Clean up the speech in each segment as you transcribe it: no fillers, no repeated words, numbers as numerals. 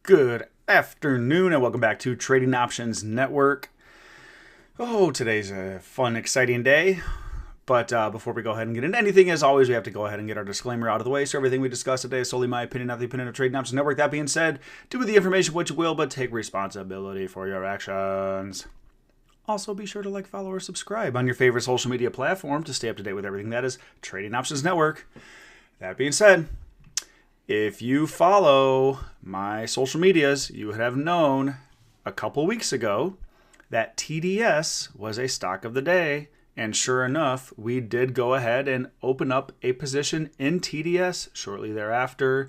Good afternoon and welcome back to Trading Options Network. Oh, today's a fun, exciting day. But before we go ahead and get into anything, as always, we have to go ahead and get our disclaimer out of the way. So everything we discuss today is solely my opinion, not the opinion of Trading Options Network. That being said, do with the information what you will, but take responsibility for your actions. Also, be sure to like, follow, or subscribe on your favorite social media platform to stay up to date with everything that is Trading Options Network. That being said, if you follow my social medias, you would have known a couple weeks ago that TDS was a stock of the day. And sure enough, we did go ahead and open up a position in TDS shortly thereafter.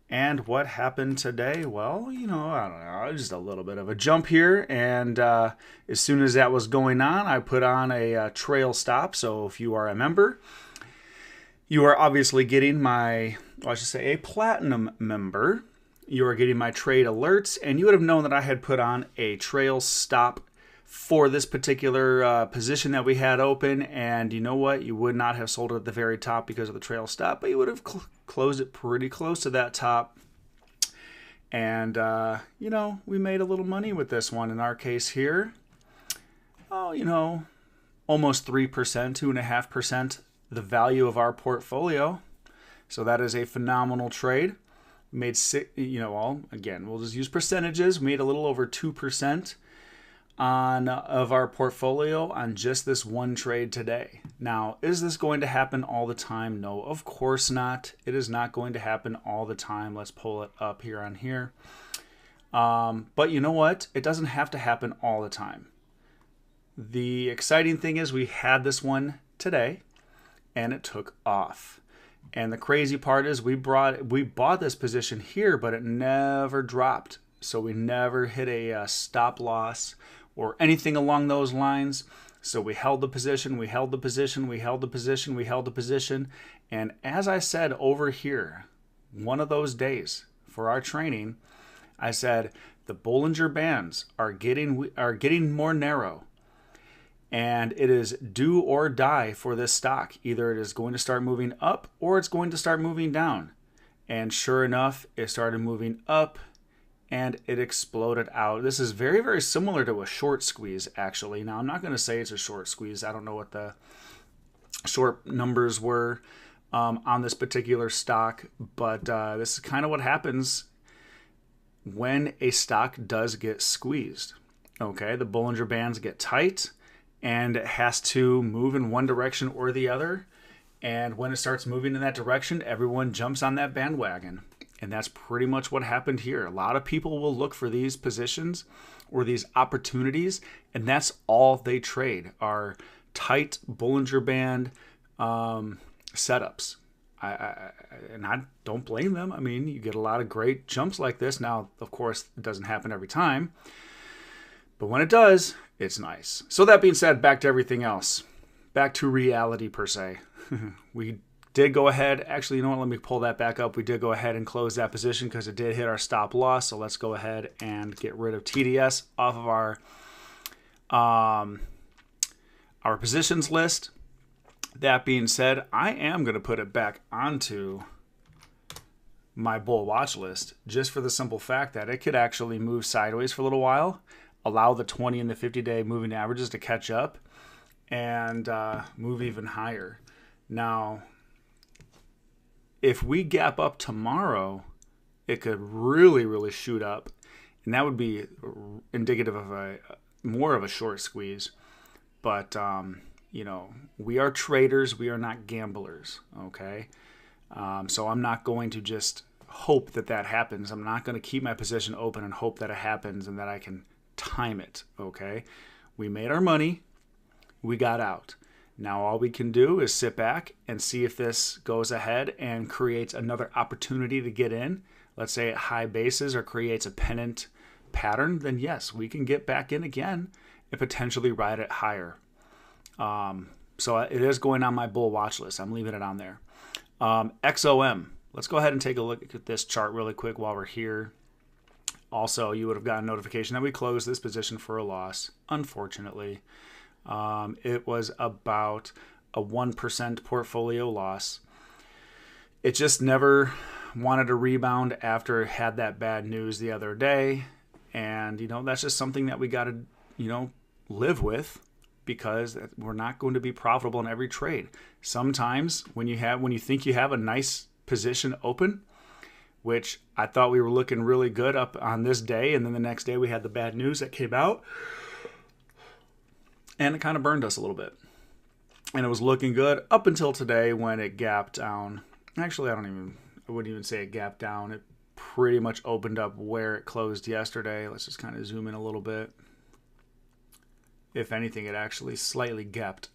And what happened today? Well, I don't know, just a little bit of a jump here. And as soon as that was going on, I put on a trail stop. So if you are a member, you are obviously getting my, I should say, a platinum member. You are getting my trade alerts, and you would have known that I had put on a trail stop for this particular position that we had open. And you know what? You would not have sold it at the very top because of the trail stop, but you would have closed it pretty close to that top. And, we made a little money with this one. In our case here, almost 3%, 2.5%. The value of our portfolio. So that is a phenomenal trade. Made again, we'll just use percentages. We made a little over 2% of our portfolio on just this one trade today. Now, is this going to happen all the time? No, of course not. It is not going to happen all the time. Let's pull it up here on here. But you know what? It doesn't have to happen all the time. The exciting thing is we had this one today, and it took off. And the crazy part is we bought this position here, but it never dropped. So we never hit a stop loss or anything along those lines. So we held the position, we held the position, we held the position, we held the position. And as I said over here, one of those days for our training, I said the Bollinger Bands are getting more narrow. And it is do or die for this stock. Either it is going to start moving up or it's going to start moving down. And sure enough, it started moving up and it exploded out. This is very, very similar to a short squeeze, actually. Now, I'm not going to say it's a short squeeze. I don't know what the short numbers were on this particular stock, but this is kind of what happens when a stock does get squeezed. Okay, the Bollinger Bands get tight, and it has to move in one direction or the other. And when it starts moving in that direction, everyone jumps on that bandwagon. And that's pretty much what happened here. A lot of people will look for these positions or these opportunities, and that's all they trade are tight Bollinger Band setups. And I don't blame them. I mean, you get a lot of great jumps like this. Now, of course, it doesn't happen every time. But when it does, it's nice. So that being said, back to everything else. Back to reality, per se. We did go ahead. Actually, you know what? Let me pull that back up. We did go ahead and close that position because it did hit our stop loss. So let's go ahead and get rid of TDS off of our positions list. That being said, I am going to put it back onto my bull watch list just for the simple fact that it could actually move sideways for a little while, allow the 20 and the 50-day moving averages to catch up and move even higher. Now, if we gap up tomorrow, it could really, really shoot up, and that would be indicative of more of a short squeeze. But, we are traders. We are not gamblers, okay? So I'm not going to just hope that happens. I'm not going to keep my position open and hope that it happens and that I can time it, okay? We made our money. We got out. Now all we can do is sit back and see if this goes ahead and creates another opportunity to get in. Let's say at high bases or creates a pennant pattern, then yes, we can get back in again and potentially ride it higher. So it is going on my bull watch list. I'm leaving it on there. XOM. Let's go ahead and take a look at this chart really quick while we're here. Also, you would have gotten a notification that we closed this position for a loss, unfortunately. It was about a 1% portfolio loss. It just never wanted to rebound after it had that bad news the other day. And, that's just something that we got to, live with, because we're not going to be profitable in every trade. Sometimes when you think you have a nice position open, which I thought we were looking really good up on this day, and then the next day we had the bad news that came out, and it kind of burned us a little bit. And it was looking good up until today when it gapped down. Actually, I wouldn't even say it gapped down. It pretty much opened up where it closed yesterday. Let's just kind of zoom in a little bit. If anything, it actually slightly gapped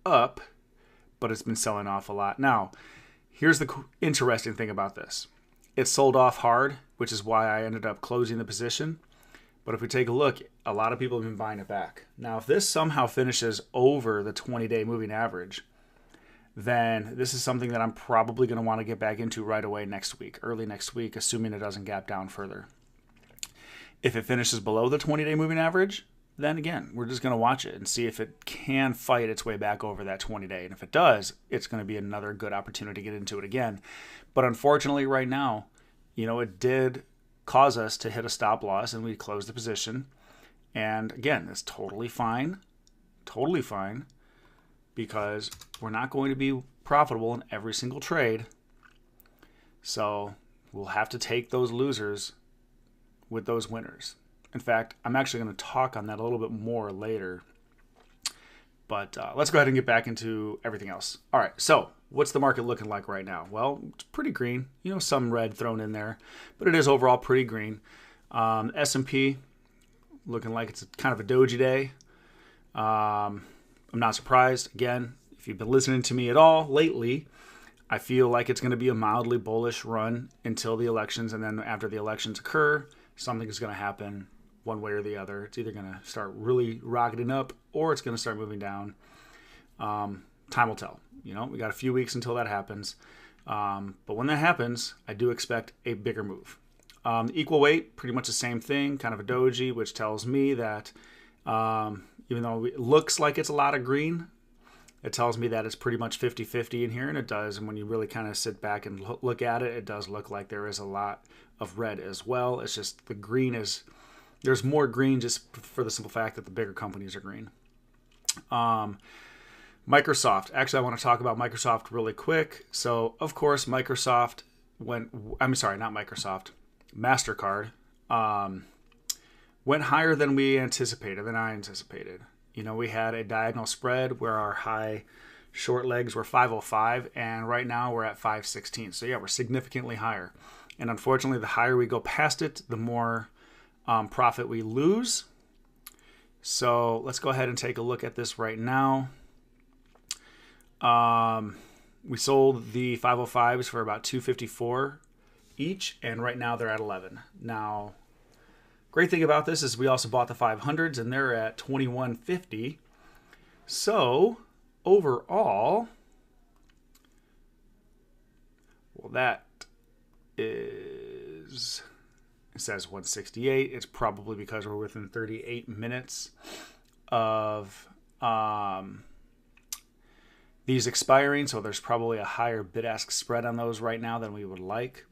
up, but it's been selling off a lot. Now, here's the interesting thing about this. It sold off hard, which is why I ended up closing the position. But if we take a look, a lot of people have been buying it back. Now, if this somehow finishes over the 20-day moving average, then this is something that I'm probably going to want to get back into right away next week, early next week, assuming it doesn't gap down further. If it finishes below the 20-day moving average, then again, we're just going to watch it and see if it can fight its way back over that 20-day. And if it does, it's going to be another good opportunity to get into it again. But unfortunately, right now, it did cause us to hit a stop loss, and we closed the position. And again, it's totally fine, because we're not going to be profitable in every single trade. So we'll have to take those losers with those winners. In fact, I'm actually going to talk on that a little bit more later. But let's go ahead and get back into everything else. All right, so what's the market looking like right now? Well, it's pretty green. Some red thrown in there, but it is overall pretty green. S&P looking like it's kind of a doji day. I'm not surprised. Again, if you've been listening to me at all lately, I feel like it's going to be a mildly bullish run until the elections, and then after the elections occur, something is going to happen one way or the other. It's either going to start really rocketing up, or it's going to start moving down. Time will tell. We got a few weeks until that happens. But when that happens, I do expect a bigger move. Equal weight, pretty much the same thing, kind of a doji, which tells me that even though it looks like it's a lot of green, it tells me that it's pretty much 50-50 in here, and it does. And when you really kind of sit back and look at it, it does look like there is a lot of red as well. It's just the green there's more green just for the simple fact that the bigger companies are green. Microsoft. Actually, I want to talk about Microsoft really quick. So, of course, MasterCard went higher than I anticipated. We had a diagonal spread where our high short legs were 505, and right now we're at 516. So, yeah, we're significantly higher. And unfortunately, the higher we go past it, the more profit we lose. So let's go ahead and take a look at this right now. We sold the 505s for about $254 each, and right now they're at 11. Now, great thing about this is we also bought the 500s, and they're at $21.50. So overall, that is, it says 168. It's probably because we're within 38 minutes of these expiring, so there's probably a higher bid-ask spread on those right now than we would like.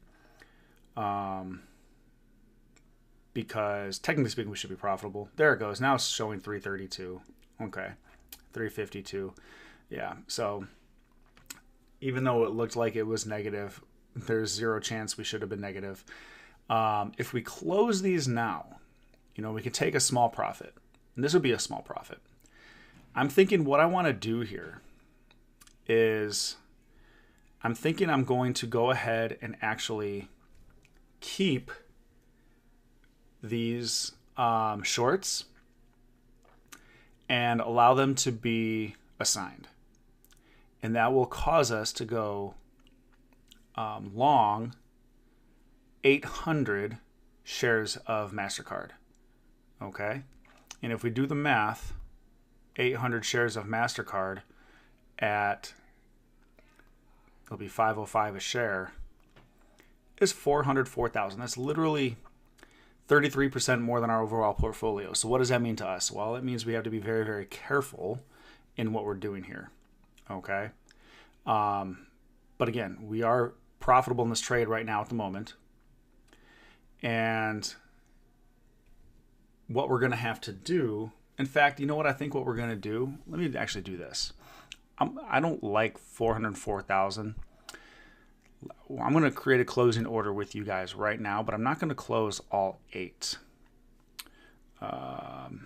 Because technically speaking, we should be profitable. There it goes. Now it's showing 332. Okay, 352. Yeah, so even though it looked like it was negative, there's zero chance we should have been negative. If we close these now, we can take a small profit. And this would be a small profit. I'm thinking what I want to do here is I'm thinking I'm going to go ahead and actually keep these shorts and allow them to be assigned. And that will cause us to go long 800 shares of MasterCard. Okay? And if we do the math, 800 shares of MasterCard at, it'll be 505 a share, is 404,000. That's literally 33% more than our overall portfolio. So what does that mean to us? Well, it means we have to be very, very careful in what we're doing here. Okay? But again, we are profitable in this trade right now at the moment. And what we're going to have to do, in fact, you know what I think what we're going to do? Let me actually do this. I don't like 404,000. I'm going to create a closing order with you guys right now, but I'm not going to close all 8. I'm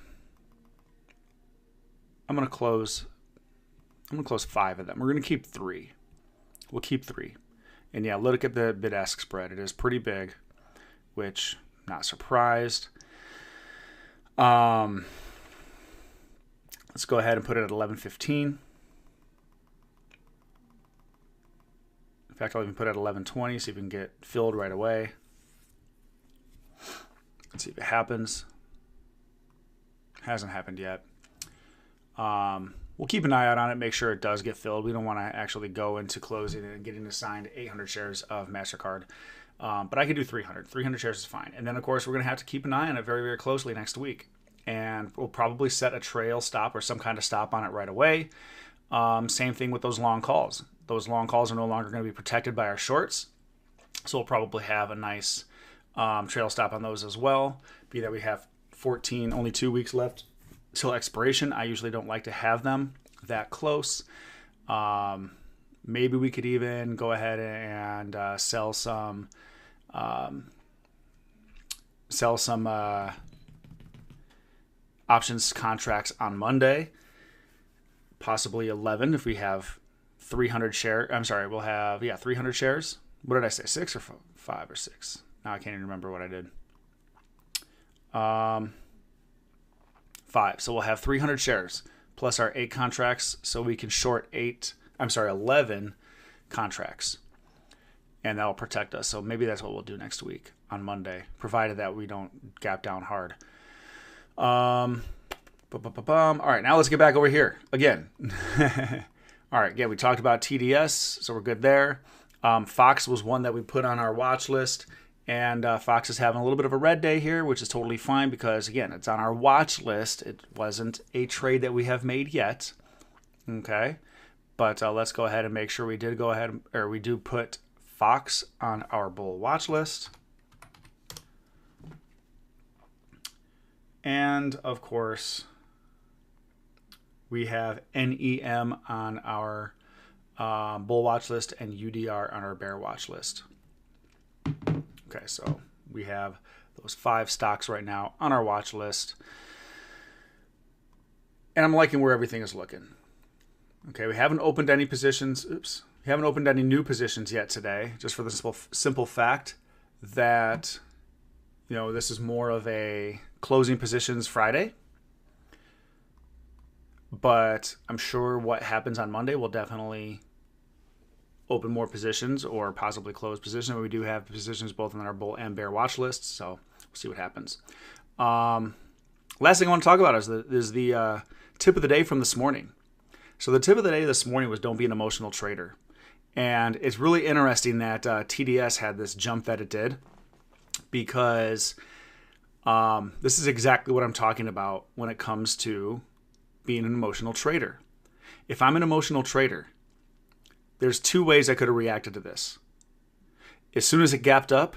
going to close 5 of them. We're going to keep 3. We'll keep 3. And yeah, look at the bid-ask spread. It is pretty big, which not surprised. Let's go ahead and put it at 11.15. In fact, I'll even put it at 11.20, see if we can get filled right away. Let's see if it happens. Hasn't happened yet. We'll keep an eye out on it, make sure it does get filled. We don't want to actually go into closing and getting assigned 800 shares of MasterCard. But I could do 300. 300 shares is fine. And then, of course, we're going to have to keep an eye on it very, very closely next week. And we'll probably set a trail stop or some kind of stop on it right away. Same thing with those long calls. Those long calls are no longer going to be protected by our shorts. So we'll probably have a nice trail stop on those as well. Be that we have only 2 weeks left till expiration. I usually don't like to have them that close. Maybe we could even go ahead and sell some options contracts on Monday, possibly 11 if we have 300 shares. I'm sorry, we'll have 300 shares. What did I say? 6 or 5 or 6? Now I can't even remember what I did. 5. So we'll have 300 shares plus our 8 contracts, so we can short 11 contracts, and that will protect us. So maybe that's what we'll do next week on Monday, provided that we don't gap down hard. All right, now let's get back over here again. All right, yeah, we talked about TDS, so we're good there. Fox was one that we put on our watch list, and Fox is having a little bit of a red day here, which is totally fine because, again, it's on our watch list. It wasn't a trade that we have made yet, okay? But let's go ahead and make sure we do put Fox on our bull watch list. And, of course, we have NEM on our bull watch list and UDR on our bear watch list. Okay, so we have those 5 stocks right now on our watch list. And I'm liking where everything is looking. Okay, we haven't opened any positions. We haven't opened any new positions yet today, just for the simple fact that, this is more of a closing positions Friday. But I'm sure what happens on Monday will definitely open more positions or possibly close positions. We do have positions both on our bull and bear watch lists, so we'll see what happens. Last thing I want to talk about is the tip of the day from this morning. So the tip of the day this morning was don't be an emotional trader. And it's really interesting that TDS had this jump that it did, because this is exactly what I'm talking about when it comes to being an emotional trader. If I'm an emotional trader, there's 2 ways I could have reacted to this. As soon as it gapped up,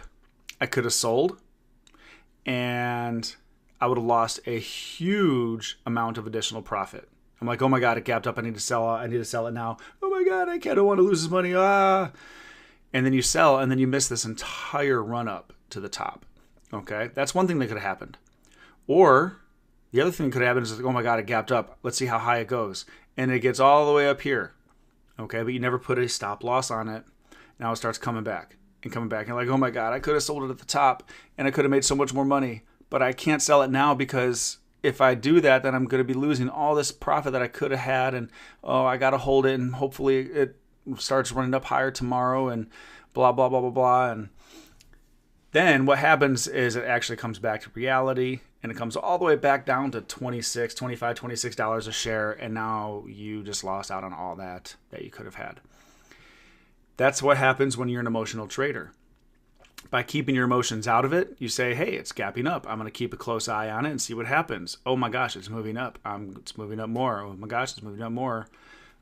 I could have sold, and I would have lost a huge amount of additional profit. I'm like, oh my God, it gapped up. I need to sell it now. Oh my God, I don't want to lose this money. And then you sell, and then you miss this entire run up to the top. Okay, that's one thing that could have happened. Or the other thing that could have happened is, oh my God, it gapped up. Let's see how high it goes. And it gets all the way up here. Okay, but you never put a stop loss on it. Now it starts coming back and coming back. And like, oh my God, I could have sold it at the top and I could have made so much more money, but I can't sell it now because if I do that, then I'm going to be losing all this profit that I could have had. And, I got to hold it, and hopefully it starts running up higher tomorrow and blah, blah, blah, blah, blah. And then what happens is it actually comes back to reality, and it comes all the way back down to $26 a share, and now you just lost out on all that you could have had. That's what happens when you're an emotional trader. By keeping your emotions out of it, you say, hey, it's gapping up. I'm going to keep a close eye on it and see what happens. Oh my gosh, it's moving up. It's moving up more. Oh my gosh, it's moving up more.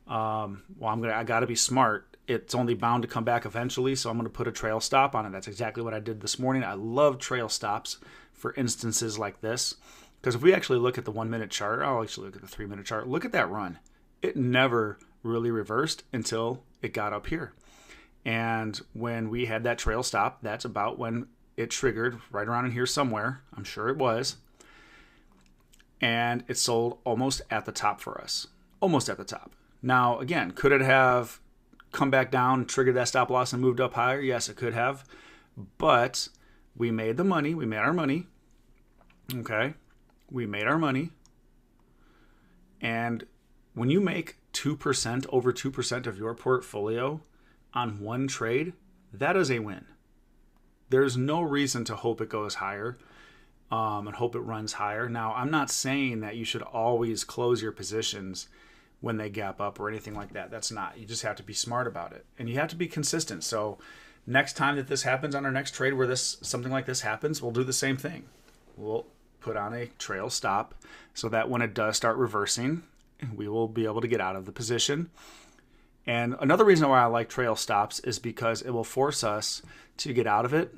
I got to be smart it's only bound to come back eventually, so I'm going to put a trail stop on it. That's exactly what I did this morning. I love trail stops for instances like this, because if we actually look at the 1 minute chart, I'll actually look at the 3 minute chart. Look at that run. It never really reversed until it got up here. And when we had that trail stop, that's about when it triggered, right around in here somewhere. I'm sure it was. And it sold almost at the top for us. Almost at the top. Now, again, could it have come back down, triggered that stop loss, and moved up higher? Yes, it could have. But we made the money. We made our money. Okay? We made our money. And when you make 2%, over 2% of your portfolio on one trade, that is a win. There's no reason to hope it goes higher and hope it runs higher. Now, I'm not saying that you should always close your positions when they gap up or anything like that. That's not. You just have to be smart about it. And you have to be consistent. So next time that this happens on our next trade where something like this happens, we'll do the same thing. We'll put on a trail stop so that when it does start reversing, we will be able to get out of the position. And another reason why I like trail stops is because it will force us to get out of it,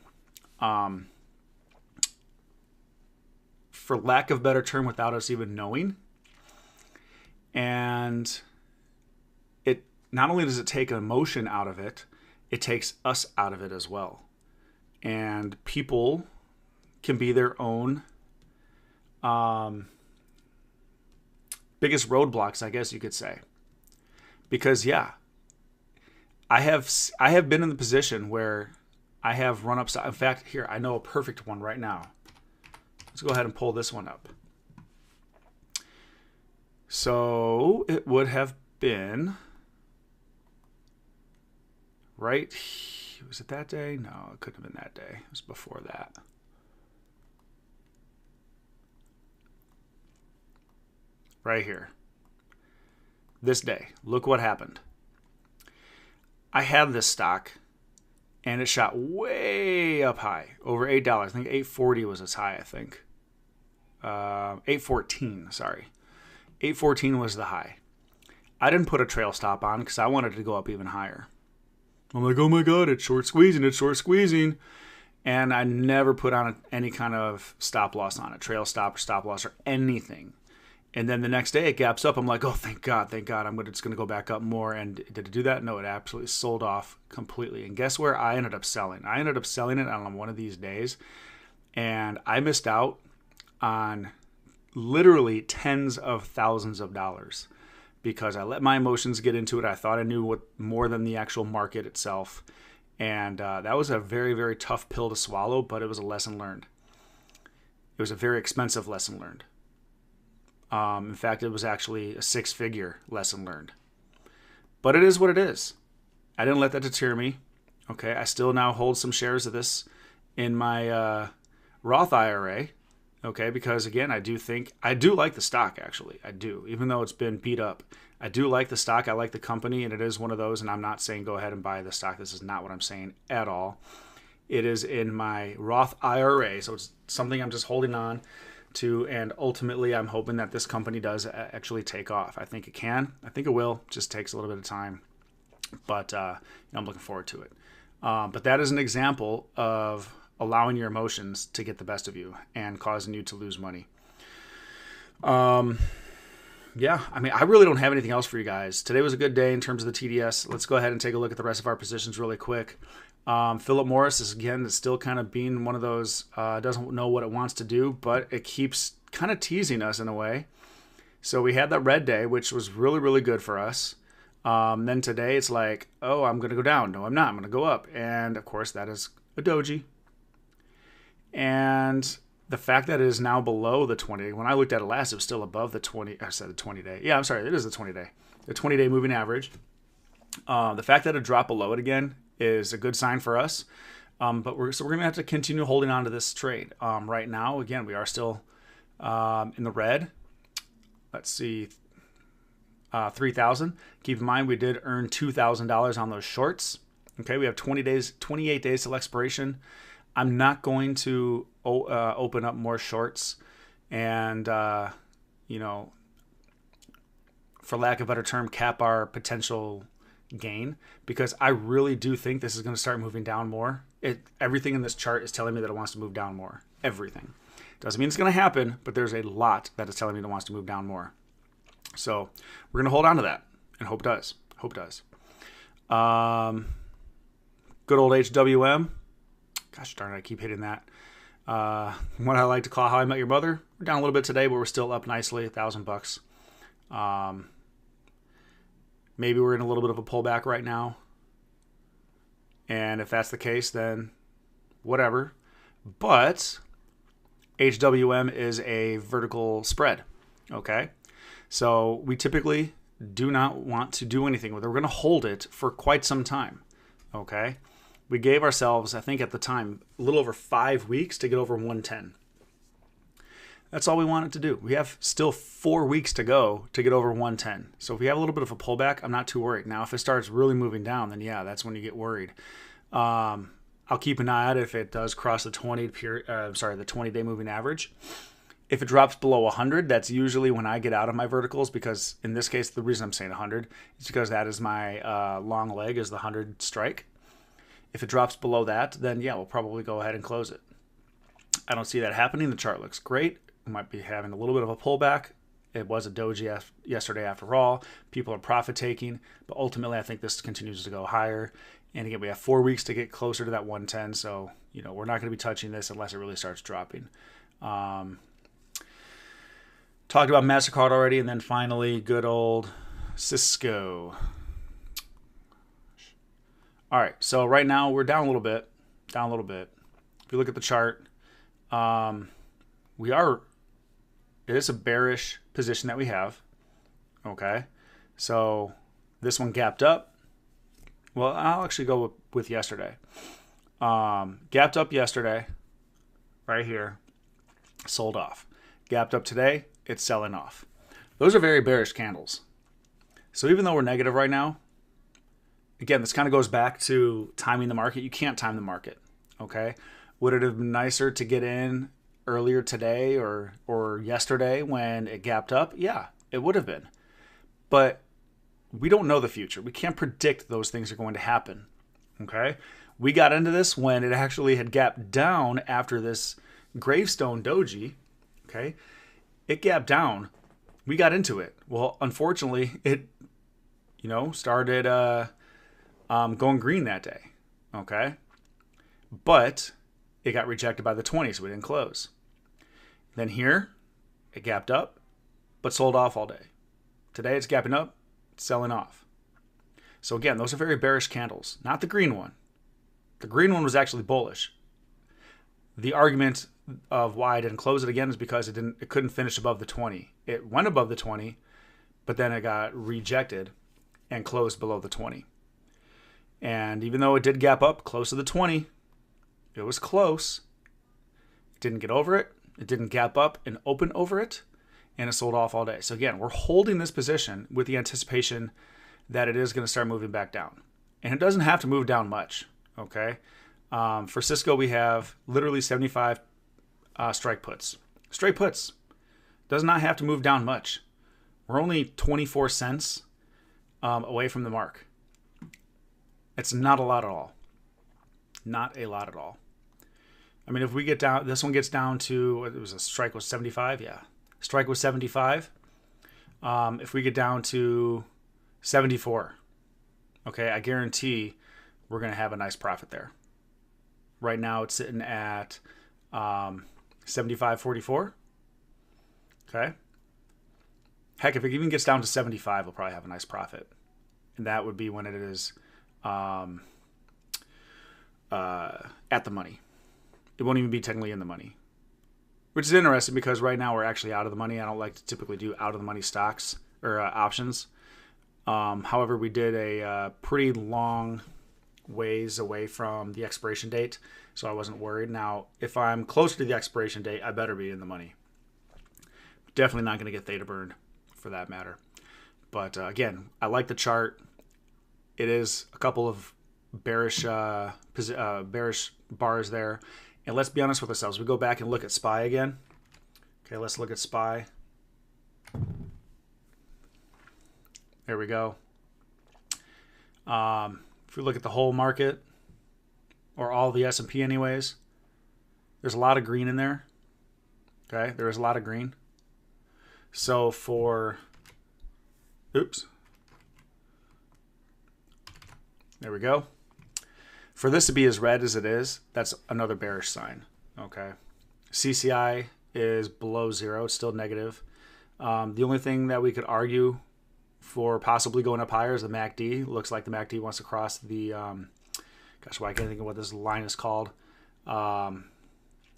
for lack of a better term, without us even knowing. And it not only does it take emotion out of it, it takes us out of it as well. And people can be their own biggest roadblocks, I guess you could say. Because yeah, I have been in the position where I have run up. In fact, here I know a perfect one right now. Let's go ahead and pull this one up. So it would have been right. Was it that day? No, it couldn't have been that day. It was before that. Right here. This day. Look what happened. I had this stock and it shot way up high, over $8. I think $8.40 was its high, I think. $8.14, sorry. $8.14 was the high. I didn't put a trail stop on because I wanted to go up even higher. I'm like, oh my God, it's short squeezing. And I never put on any kind of stop loss on it, trail stop or stop loss or anything. And then the next day it gaps up. I'm like, oh, thank God. It's going to go back up more. And did it do that? No, it absolutely sold off completely. And guess where I ended up selling? I ended up selling it on one of these days. And I missed out on literally tens of thousands of dollars because I let my emotions get into it. I thought I knew what more than the actual market itself. And that was a very, very tough pill to swallow, but it was a lesson learned. It was a very expensive lesson learned. In fact, it was actually a 6-figure lesson learned. But it is what it is. I didn't let that deter me. Okay, I still now hold some shares of this in my Roth IRA. Okay, because again, I do like the stock, actually. I do, even though it's been beat up. I do like the stock. I like the company, and it is one of those, and I'm not saying go ahead and buy the stock. This is not what I'm saying at all. It is in my Roth IRA, so it's something I'm just holding on to, and ultimately I'm hoping that this company does actually take off. I think it can. I think it will. Just takes a little bit of time, but I'm looking forward to it. But that is an example of allowing your emotions to get the best of you and causing you to lose money. Yeah, I mean, I really don't have anything else for you guys. Today was a good day in terms of the TDS. Let's go ahead and take a look at the rest of our positions really quick. Philip Morris is, again, still kind of being one of those, doesn't know what it wants to do, but it keeps kind of teasing us in a way. So we had that red day, which was really, really good for us. Then today it's like, oh, I'm going to go down. No, I'm not. I'm going to go up. And, of course, that is a doji. And the fact that it is now below the 20, when I looked at it last, it was still above the 20, I said the 20-day. Yeah, I'm sorry, it is the 20-day. The 20-day moving average. The fact that it dropped below it again is a good sign for us. But we're going to have to continue holding on to this trade. Right now, again, we are still in the red. Let's see, 3,000. Keep in mind, we did earn $2,000 on those shorts. Okay, we have 28 days till expiration. I'm not going to open up more shorts and, for lack of a better term, cap our potential gain, because I really do think this is going to start moving down more. Everything in this chart is telling me that it wants to move down more. Everything. Doesn't mean it's going to happen, but there's a lot that is telling me that it wants to move down more. So we're going to hold on to that, and hope does. Hope does. Good old HWM. Gosh darn it, I keep hitting that. What I like to call How I Met Your Mother. We're down a little bit today, but we're still up nicely, $1,000. Maybe we're in a little bit of a pullback right now. And if that's the case, then whatever. But HWM is a vertical spread. Okay? So we typically do not want to do anything with it. We're going to hold it for quite some time. Okay? We gave ourselves, I think at the time, a little over 5 weeks to get over 110. That's all we wanted to do. We have still 4 weeks to go to get over 110. So if we have a little bit of a pullback, I'm not too worried. Now, if it starts really moving down, then yeah, that's when you get worried. I'll keep an eye out if it does cross the 20-day moving average. If it drops below 100, that's usually when I get out of my verticals, because in this case, the reason I'm saying 100 is because that is my long leg, is the 100 strike. If it drops below that, then yeah, we'll probably go ahead and close it. I don't see that happening. The chart looks great. We might be having a little bit of a pullback. It was a doji yesterday after all. People are profit taking, but ultimately I think this continues to go higher. And again, we have 4 weeks to get closer to that 110. So, we're not going to be touching this unless it really starts dropping. Talked about MasterCard already, and then finally, good old Cisco. All right, so right now we're down a little bit. If you look at the chart, it is a bearish position that we have. Okay, so this one gapped up. Well, I'll actually go with yesterday. Gapped up yesterday, right here, sold off. Gapped up today, it's selling off. Those are very bearish candles. So even though we're negative right now, again, this kind of goes back to timing the market. You can't time the market, okay? Would it have been nicer to get in earlier today or yesterday when it gapped up? Yeah, it would have been. But we don't know the future. We can't predict those things are going to happen, okay? We got into this when it actually had gapped down after this gravestone doji, okay? It gapped down. We got into it. Well, unfortunately, it, started going green that day, okay? But it got rejected by the 20, so we didn't close. Then here, it gapped up, but sold off all day. Today it's gapping up, it's selling off. So again, those are very bearish candles, not the green one. The green one was actually bullish. The argument of why I didn't close it again is because it couldn't finish above the 20. It went above the 20, but then it got rejected and closed below the 20. And even though it did gap up close to the 20, it was close. It didn't get over it. It didn't gap up and open over it. And it sold off all day. So again, we're holding this position with the anticipation that it is going to start moving back down. And it doesn't have to move down much, okay? For Cisco, we have literally 75 strike puts. Straight puts. Does not have to move down much. We're only 24 cents away from the mark. It's not a lot at all. Not a lot at all. I mean, if we get down, this one gets down to, it was a strike was 75, yeah. Strike was 75. If we get down to 74, okay, I guarantee we're going to have a nice profit there. Right now it's sitting at 75.44. Okay. Heck, if it even gets down to 75, we'll probably have a nice profit. And that would be when it is at the money. It won't even be technically in the money. Which is interesting because right now we're actually out of the money. I don't like to typically do out of the money stocks or options. However, we did a pretty long ways away from the expiration date, so I wasn't worried. Now, if I'm closer to the expiration date, I better be in the money. Definitely not going to get theta burned for that matter. But again, I like the chart. It is a couple of bearish bars there. And let's be honest with ourselves. We go back and look at SPY again. Okay, let's look at SPY. There we go. If you look at the whole market, or all the S&P anyways, there's a lot of green in there. Okay, there is a lot of green. So there we go. For this to be as red as it is, that's another bearish sign. Okay, CCI is below zero. It's still negative. The only thing that we could argue for possibly going up higher is the MACD. Looks like the MACD wants to cross the, gosh, why can't I think of what this line is called? I'm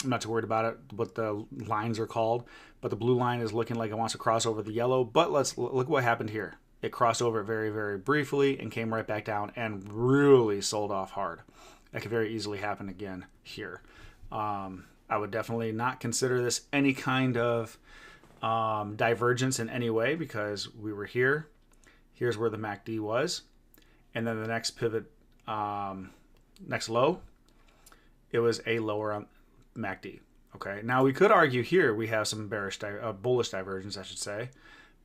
not too worried about it, what the lines are called. But the blue line is looking like it wants to cross over the yellow. But let's look what happened here. It crossed over it very, very briefly and came right back down and really sold off hard. That could very easily happen again here. I would definitely not consider this any kind of divergence in any way, because we were here. Here's where the MACD was. And then the next pivot, next low, it was a lower on MACD. Okay, now we could argue here we have some bullish divergence, I should say,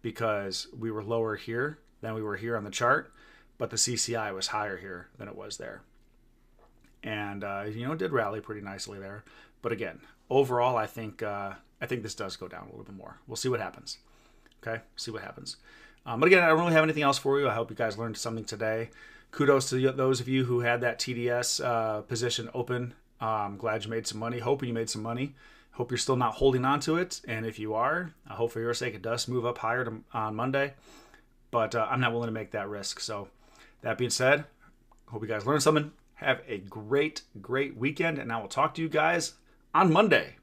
because we were lower here than we were here on the chart, but the CCI was higher here than it was there. And, it did rally pretty nicely there. But again, overall, I think this does go down a little bit more. We'll see what happens. Okay, see what happens. But again, I don't really have anything else for you. I hope you guys learned something today. Kudos to those of you who had that TDS position open. I'm glad you made some money. Hoping you made some money. Hope you're still not holding on to it. And if you are, I hope for your sake it does move up higher on Monday. But I'm not willing to make that risk. So that being said, hope you guys learned something. Have a great, great weekend. And I will talk to you guys on Monday.